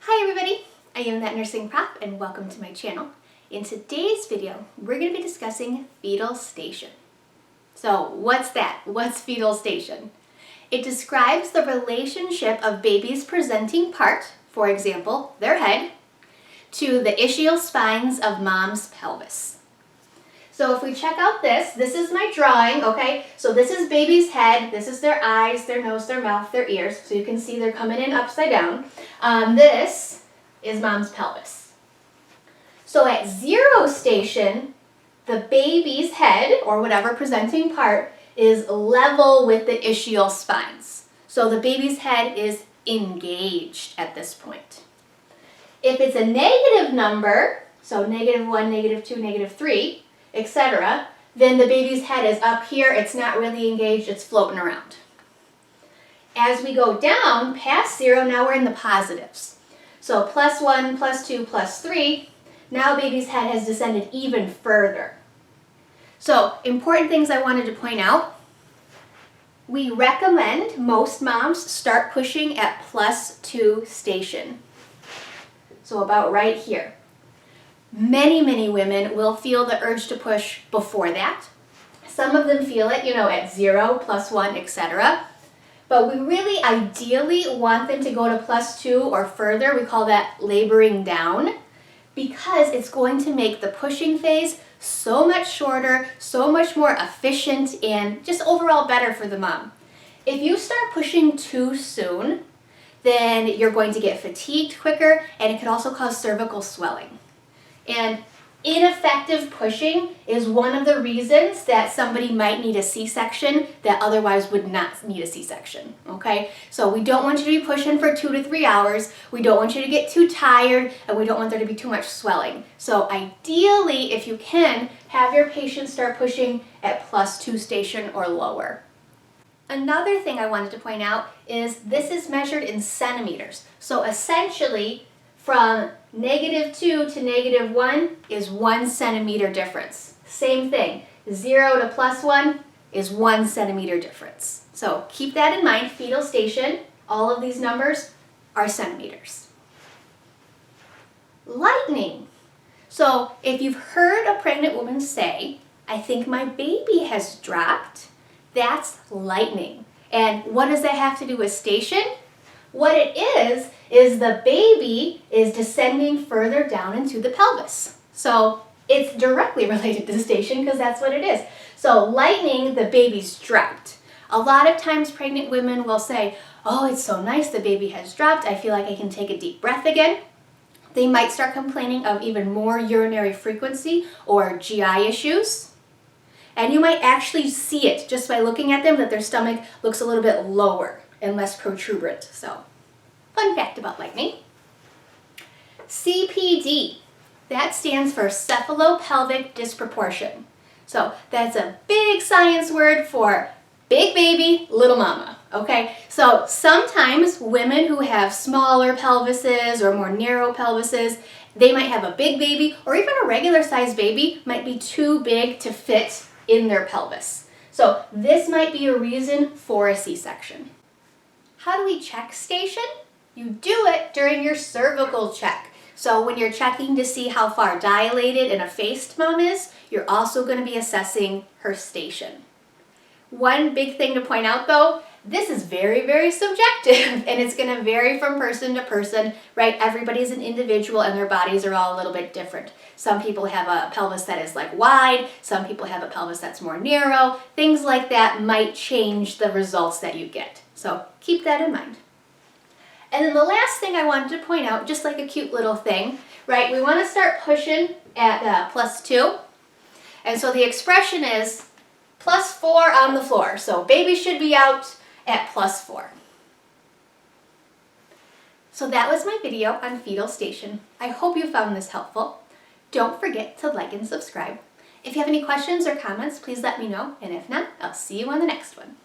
Hi everybody, I am Thatnursingprof and welcome to my channel. In today's video, we're going to be discussing fetal station. So what's that? What's fetal station? It describes the relationship of baby's presenting part, for example, their head, to the ischial spines of mom's pelvis. So if we check out this is my drawing, okay? So this is baby's head, this is their eyes, their nose, their mouth, their ears. So you can see they're coming in upside down. This is mom's pelvis. So at 0 station, the baby's head, or whatever presenting part, is level with the ischial spines. So the baby's head is engaged at this point. If it's a negative number, so -1, -2, -3, etc., then the baby's head is up here, it's not really engaged, it's floating around. As we go down past 0, now we're in the positives. So +1, +2, +3, now baby's head has descended even further. So important things I wanted to point out. We recommend most moms start pushing at +2 station. So about right here. Many women will feel the urge to push before that. Some of them feel it, at 0, +1, etc. But we really ideally want them to go to +2 or further. We call that laboring down, because it's going to make the pushing phase so much shorter, so much more efficient, and just overall better for the mom. If you start pushing too soon, then you're going to get fatigued quicker, and it could also cause cervical swelling. And ineffective pushing is one of the reasons that somebody might need a C-section that otherwise would not need a C-section, okay? So we don't want you to be pushing for 2 to 3 hours, we don't want you to get too tired, and we don't want there to be too much swelling. So ideally, if you can, have your patient start pushing at +2 station or lower. Another thing I wanted to point out is this is measured in centimeters. So essentially, from -2 to -1 is 1 centimeter difference. Same thing, 0 to +1 is 1 centimeter difference. So keep that in mind, fetal station, all of these numbers are centimeters. Lightning. So if you've heard a pregnant woman say, "I think my baby has dropped," that's lightning. And what does that have to do with station? What it is the baby is descending further down into the pelvis. So it's directly related to the station because that's what it is. So lightning, the baby's dropped. A lot of times pregnant women will say, "Oh, it's so nice, the baby has dropped. I feel like I can take a deep breath again." They might start complaining of even more urinary frequency or GI issues. And you might actually see it just by looking at them that their stomach looks a little bit lower and less protuberant. So, fun fact about lightning. CPD, that stands for cephalopelvic disproportion. So that's a big science word for big baby, little mama, okay? So sometimes women who have smaller pelvises or more narrow pelvises, they might have a big baby, or even a regular sized baby might be too big to fit in their pelvis. So this might be a reason for a C-section. How do we check station? You do it during your cervical check. So when you're checking to see how far dilated and effaced mom is, you're also going to be assessing her station. One big thing to point out though, this is very subjective and it's going to vary from person to person, right? Everybody's an individual and their bodies are all a little bit different. Some people have a pelvis that is wide, some people have a pelvis that's more narrow. Things like that might change the results that you get. So keep that in mind. And then the last thing I wanted to point out, just like a cute little thing, right? We want to start pushing at +2. And so the expression is +4 on the floor. So baby should be out at +4. So that was my video on fetal station. I hope you found this helpful. Don't forget to like and subscribe. If you have any questions or comments, please let me know. And if not, I'll see you on the next one.